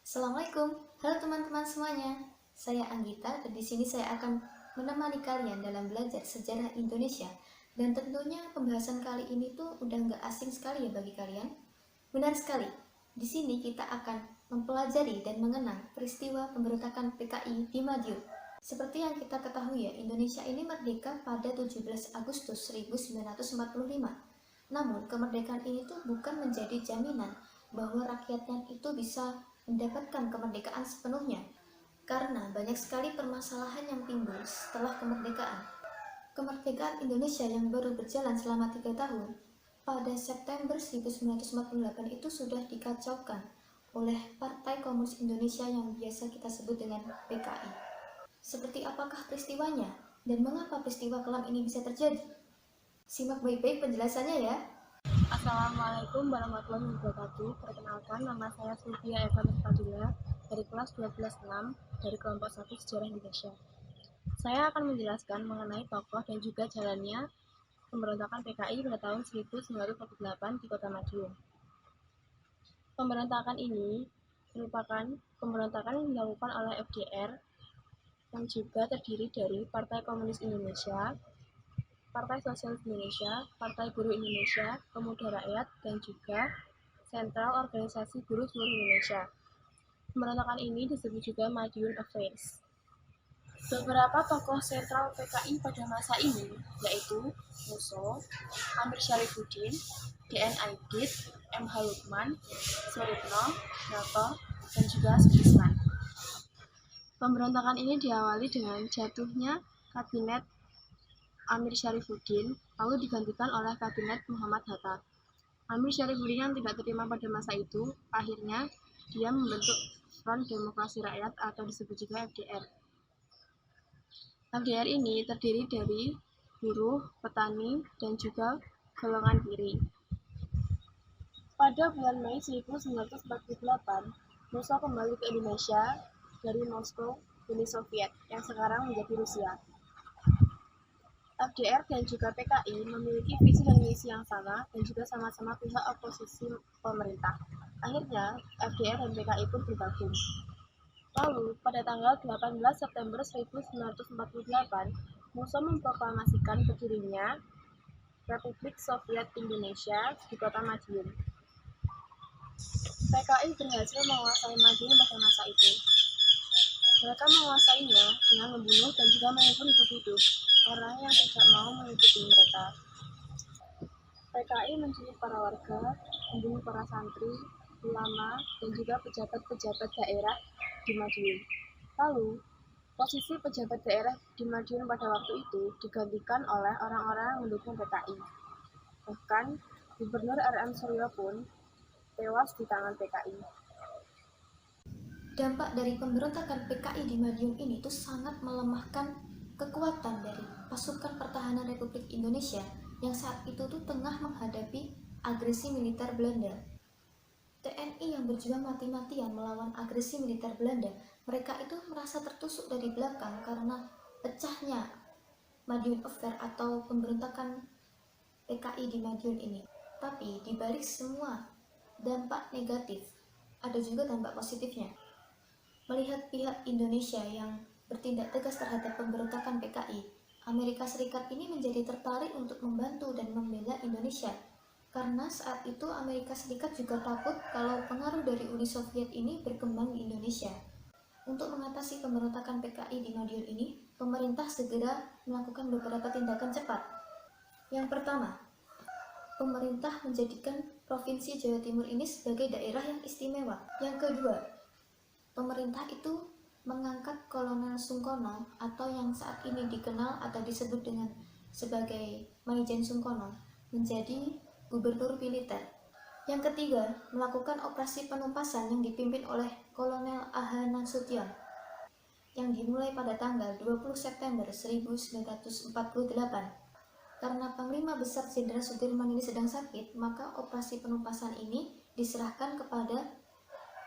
Assalamualaikum, halo teman-teman semuanya. Saya Anggita dan di sini saya akan menemani kalian dalam belajar sejarah Indonesia. Dan tentunya pembahasan kali ini tuh udah nggak asing sekali ya bagi kalian. Benar sekali. Di sini kita akan mempelajari dan mengenang peristiwa pemberontakan PKI di Madiun. Seperti yang kita ketahui ya, Indonesia ini merdeka pada 17 Agustus 1945. Namun, kemerdekaan ini tuh bukan menjadi jaminan bahwa rakyatnya itu bisa mendapatkan kemerdekaan sepenuhnya, karena banyak sekali permasalahan yang timbul setelah kemerdekaan. Kemerdekaan Indonesia yang baru berjalan selama 3 tahun, pada September 1948 itu sudah dikacaukan oleh Partai Komunis Indonesia yang biasa kita sebut dengan PKI. Seperti apakah peristiwanya dan mengapa peristiwa kelam ini bisa terjadi? Simak baik-baik penjelasannya ya. Assalamualaikum warahmatullahi wabarakatuh. Perkenalkan, nama saya Sylvia Eva Fadila dari kelas 12-6 dari kelompok 1 Sejarah Indonesia. Saya akan menjelaskan mengenai tokoh dan juga jalannya pemberontakan PKI pada tahun 1948 di Kota Madiun. Pemberontakan ini merupakan pemberontakan yang dilakukan oleh FDR yang juga terdiri dari Partai Komunis Indonesia, Partai Sosialis Indonesia, Partai Buruh Indonesia, Pemuda Rakyat, dan juga Sentral Organisasi Buruh Seluruh Indonesia. Pemberontakan ini disebut juga Madiun Affairs. Beberapa tokoh sentral PKI pada masa ini yaitu Musso, Amir Syarifuddin, DN Aidit, MH Lukman, Suritno, Noto, dan juga Sudirman. Pemberontakan ini diawali dengan jatuhnya kabinet Amir Syarifuddin, lalu digantikan oleh kabinet Muhammad Hatta. Amir Syarifuddin yang tidak terima pada masa itu, akhirnya dia membentuk Front Demokrasi Rakyat atau disebut juga FDR. FDR ini terdiri dari buruh, petani, dan juga golongan kiri. Pada bulan Mei 1948, Musso kembali ke Indonesia dari Moskow, Uni Soviet, yang sekarang menjadi Rusia. FDR dan juga PKI memiliki visi dan misi yang sama dan juga sama-sama pihak oposisi pemerintah. Akhirnya, FDR dan PKI pun bergabung. Lalu, pada tanggal 18 September 1948, Musso memproklamasikan berdirinya Republik Soviet Indonesia di Kota Madiun. PKI berhasil menguasai Madiun pada masa itu. Mereka menguasainya dengan membunuh dan juga mengubur hidup-hidup orang yang tidak mau mengikuti mereka. PKI menculik para warga, membunuh para santri, ulama, dan juga pejabat-pejabat daerah di Madiun. Lalu, posisi pejabat daerah di Madiun pada waktu itu digantikan oleh orang-orang yang mendukung PKI. Bahkan, Gubernur R.M. Suryo pun tewas di tangan PKI. Dampak dari pemberontakan PKI di Madiun ini tuh sangat melemahkan kekuatan dari pasukan pertahanan Republik Indonesia yang saat itu tuh tengah menghadapi agresi militer Belanda. TNI yang berjuang mati-matian melawan agresi militer Belanda, mereka itu merasa tertusuk dari belakang karena pecahnya Madiun Affair atau pemberontakan PKI di Madiun ini. Tapi di balik semua dampak negatif, ada juga dampak positifnya. Melihat pihak Indonesia yang bertindak tegas terhadap pemberontakan PKI, Amerika Serikat ini menjadi tertarik untuk membantu dan membela Indonesia. Karena saat itu Amerika Serikat juga takut kalau pengaruh dari Uni Soviet ini berkembang di Indonesia. Untuk mengatasi pemberontakan PKI di Madiun ini, pemerintah segera melakukan beberapa tindakan cepat. Yang pertama, pemerintah menjadikan Provinsi Jawa Timur ini sebagai daerah yang istimewa. Yang kedua, pemerintah itu mengangkat Kolonel Sungkono atau yang saat ini dikenal atau disebut dengan sebagai Maijen Sungkono menjadi gubernur militer. Yang ketiga, melakukan operasi penumpasan yang dipimpin oleh Kolonel A.H. Nasution yang dimulai pada tanggal 20 September 1948. Karena Panglima Besar Jenderal Sudirman ini sedang sakit, maka operasi penumpasan ini diserahkan kepada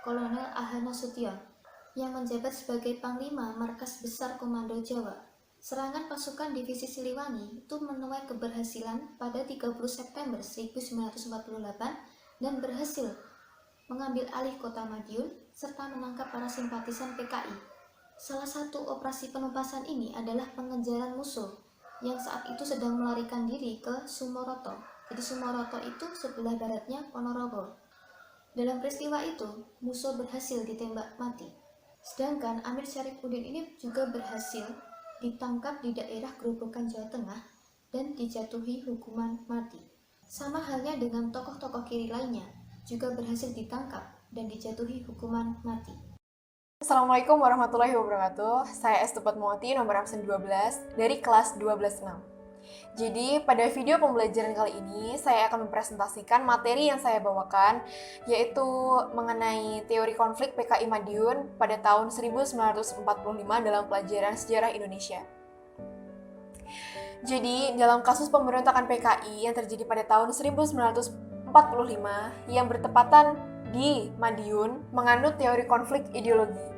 Kolonel A.H. Nasution yang menjabat sebagai Panglima Markas Besar Komando Jawa. Serangan pasukan Divisi Siliwangi itu menuai keberhasilan pada 30 September 1948 dan berhasil mengambil alih kota Madiun, serta menangkap para simpatisan PKI. Salah satu operasi penumpasan ini adalah pengejaran musuh yang saat itu sedang melarikan diri ke Sumoroto. Jadi Sumoroto itu sebelah baratnya Ponorogo. Dalam peristiwa itu, musuh berhasil ditembak mati. Sedangkan Amir Syarifuddin ini juga berhasil ditangkap di daerah Grobogan, Jawa Tengah dan dijatuhi hukuman mati. Sama halnya dengan tokoh-tokoh kiri lainnya, juga berhasil ditangkap dan dijatuhi hukuman mati. Assalamualaikum warahmatullahi wabarakatuh. Saya Estupat Muati, nomor absen 12 dari kelas 126. Jadi, pada video pembelajaran kali ini, saya akan mempresentasikan materi yang saya bawakan, yaitu mengenai teori konflik PKI Madiun pada tahun 1945 dalam pelajaran sejarah Indonesia. Jadi, dalam kasus pemberontakan PKI yang terjadi pada tahun 1945 yang bertepatan di Madiun menganut teori konflik ideologi,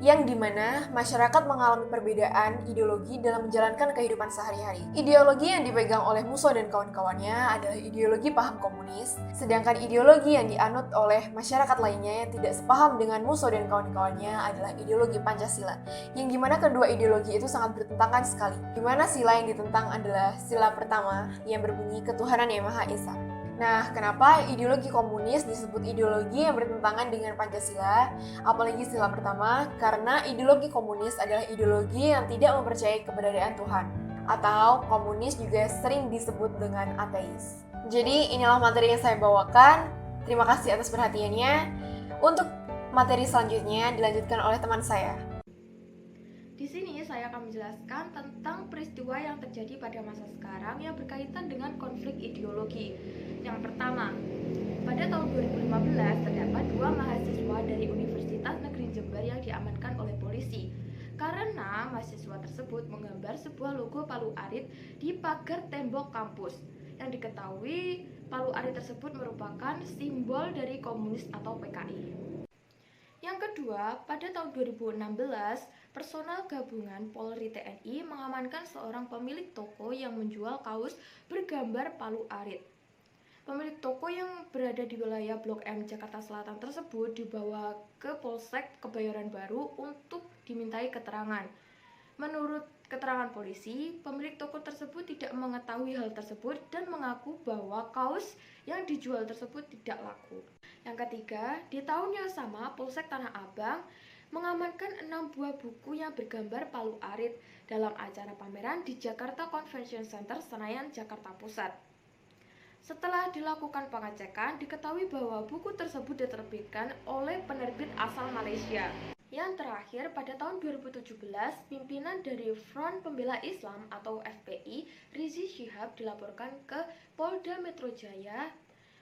yang dimana masyarakat mengalami perbedaan ideologi dalam menjalankan kehidupan sehari-hari. Ideologi yang dipegang oleh Musso dan kawan-kawannya adalah ideologi paham komunis, sedangkan ideologi yang dianut oleh masyarakat lainnya yang tidak sepaham dengan Musso dan kawan-kawannya adalah ideologi Pancasila, yang dimana kedua ideologi itu sangat bertentangan sekali. Dimana sila yang ditentang adalah sila pertama yang berbunyi ketuhanan Yang Maha Esa. Nah, kenapa ideologi komunis disebut ideologi yang bertentangan dengan Pancasila, apalagi sila pertama? Karena ideologi komunis adalah ideologi yang tidak mempercayai keberadaan Tuhan, atau komunis juga sering disebut dengan ateis. Jadi, inilah materi yang saya bawakan. Terima kasih atas perhatiannya. Untuk materi selanjutnya dilanjutkan oleh teman saya. Di sini saya akan menjelaskan tentang peristiwa yang terjadi pada masa sekarang yang berkaitan dengan konflik ideologi. Yang pertama, pada tahun 2015 terdapat 2 mahasiswa dari Universitas Negeri Jember yang diamankan oleh polisi karena mahasiswa tersebut menggambar sebuah logo Palu Arit di pagar tembok kampus. Yang diketahui, Palu Arit tersebut merupakan simbol dari komunis atau PKI. Yang kedua, pada tahun 2016, personel gabungan Polri TNI mengamankan seorang pemilik toko yang menjual kaos bergambar Palu Arit. Pemilik toko yang berada di wilayah Blok M Jakarta Selatan tersebut dibawa ke Polsek Kebayoran Baru untuk dimintai keterangan. Menurut keterangan polisi, pemilik toko tersebut tidak mengetahui hal tersebut dan mengaku bahwa kaos yang dijual tersebut tidak laku. Yang ketiga, di tahun yang sama, Polsek Tanah Abang mengamankan 6 buah buku yang bergambar Palu Arit dalam acara pameran di Jakarta Convention Center, Senayan, Jakarta Pusat. Setelah dilakukan pengecekan, diketahui bahwa buku tersebut diterbitkan oleh penerbit asal Malaysia. Yang terakhir, pada tahun 2017, pimpinan dari Front Pembela Islam atau FPI, Rizik Syihab, dilaporkan ke Polda Metro Jaya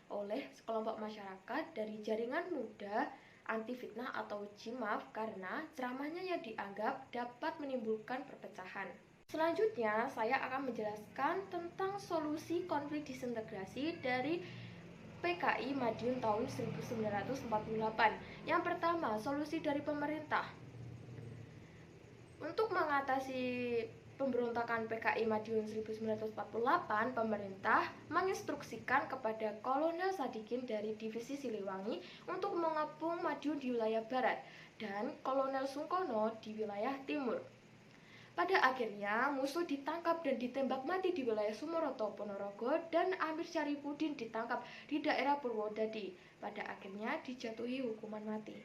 oleh sekelompok masyarakat dari Jaringan Muda Anti Fitnah atau JIMAF karena ceramahnya yang dianggap dapat menimbulkan perpecahan. Selanjutnya, saya akan menjelaskan tentang solusi konflik disintegrasi dari PKI Madiun tahun 1948. Yang pertama, solusi dari pemerintah. Untuk mengatasi pemberontakan PKI Madiun 1948, pemerintah menginstruksikan kepada Kolonel Sadikin dari Divisi Siliwangi untuk mengepung Madiun di wilayah barat dan Kolonel Sungkono di wilayah timur. Pada akhirnya, musuh ditangkap dan ditembak mati di wilayah Sumoroto, Ponorogo, dan Amir Syarifuddin ditangkap di daerah Purwodadi. Pada akhirnya dijatuhi hukuman mati.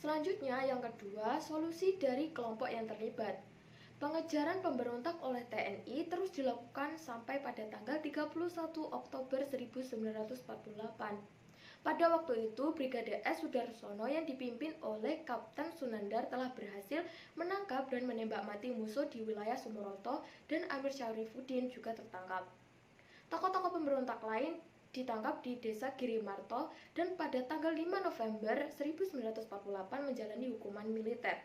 Selanjutnya, yang kedua, solusi dari kelompok yang terlibat. Pengejaran pemberontak oleh TNI terus dilakukan sampai pada tanggal 31 Oktober 1948. Pada waktu itu, Brigade S. Sudarsono yang dipimpin oleh Kapten Sunandar telah berhasil menangkap dan menembak mati musuh di wilayah Sumoroto dan Amir Syarifuddin juga tertangkap. Tokoh-tokoh pemberontak lain ditangkap di Desa Girimarto dan pada tanggal 5 November 1948 menjalani hukuman militer.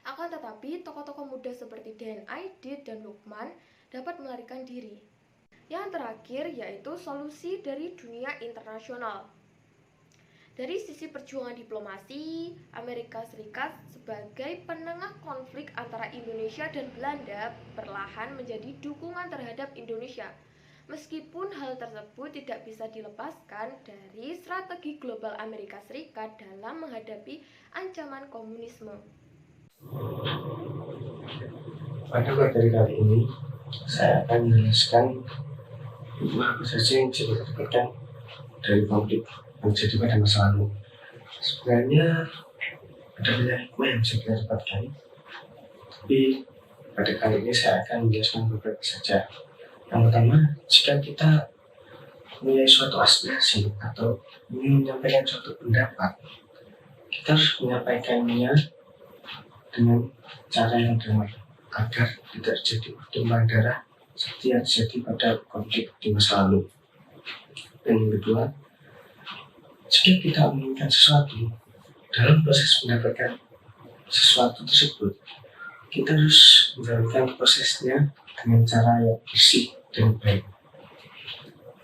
Akan tetapi, tokoh-tokoh muda seperti Den Aidit dan Lukman dapat melarikan diri. Yang terakhir yaitu solusi dari dunia internasional. Dari sisi perjuangan diplomasi, Amerika Serikat sebagai penengah konflik antara Indonesia dan Belanda perlahan menjadi dukungan terhadap Indonesia. Meskipun hal tersebut tidak bisa dilepaskan dari strategi global Amerika Serikat dalam menghadapi ancaman komunisme. Pada materi kali ini, saya akan menjelaskan apa saja yang bisa kita dapatkan dari konflik yang terjadi pada masa lalu. Sebenarnya ada banyak hikmah yang bisa kita dapatkan, tapi pada kali ini saya akan menjelaskan beberapa saja. Yang pertama, jika kita mempunyai suatu aspirasi atau ingin menyampaikan suatu pendapat, kita harus menyampaikannya dengan cara yang benar agar tidak terjadi pertumpahan darah seperti yang terjadi pada konflik di masa lalu. Dan yang kedua, jika kita menginginkan sesuatu dalam proses mendapatkan sesuatu tersebut, kita harus menjalankan prosesnya dengan cara yang bersih dan baik.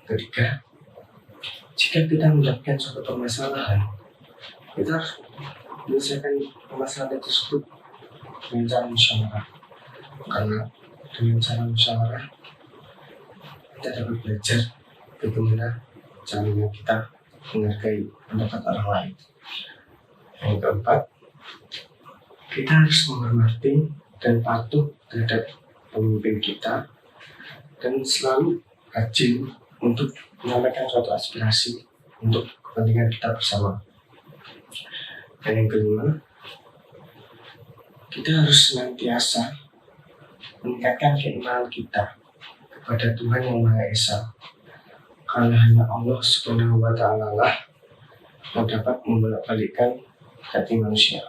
Ketiga, jika kita mendapatkan suatu permasalahan, kita harus menyelesaikan permasalahan tersebut dengan cara musyawarah. Karena dengan cara musyawarah, kita dapat belajar bagaimana caranya kita menghargai pendapat orang lain. Yang keempat, kita harus menghormati dan patuh terhadap pemimpin kita dan selalu rajin untuk menyampaikan suatu aspirasi untuk kepentingan kita bersama. Dan yang kelima, kita harus senantiasa meningkatkan keimanan kita kepada Tuhan Yang Maha Esa, karena hanya Allah Subhanahu wa Ta'ala lah yang dapat membolak-balikkan hati manusia.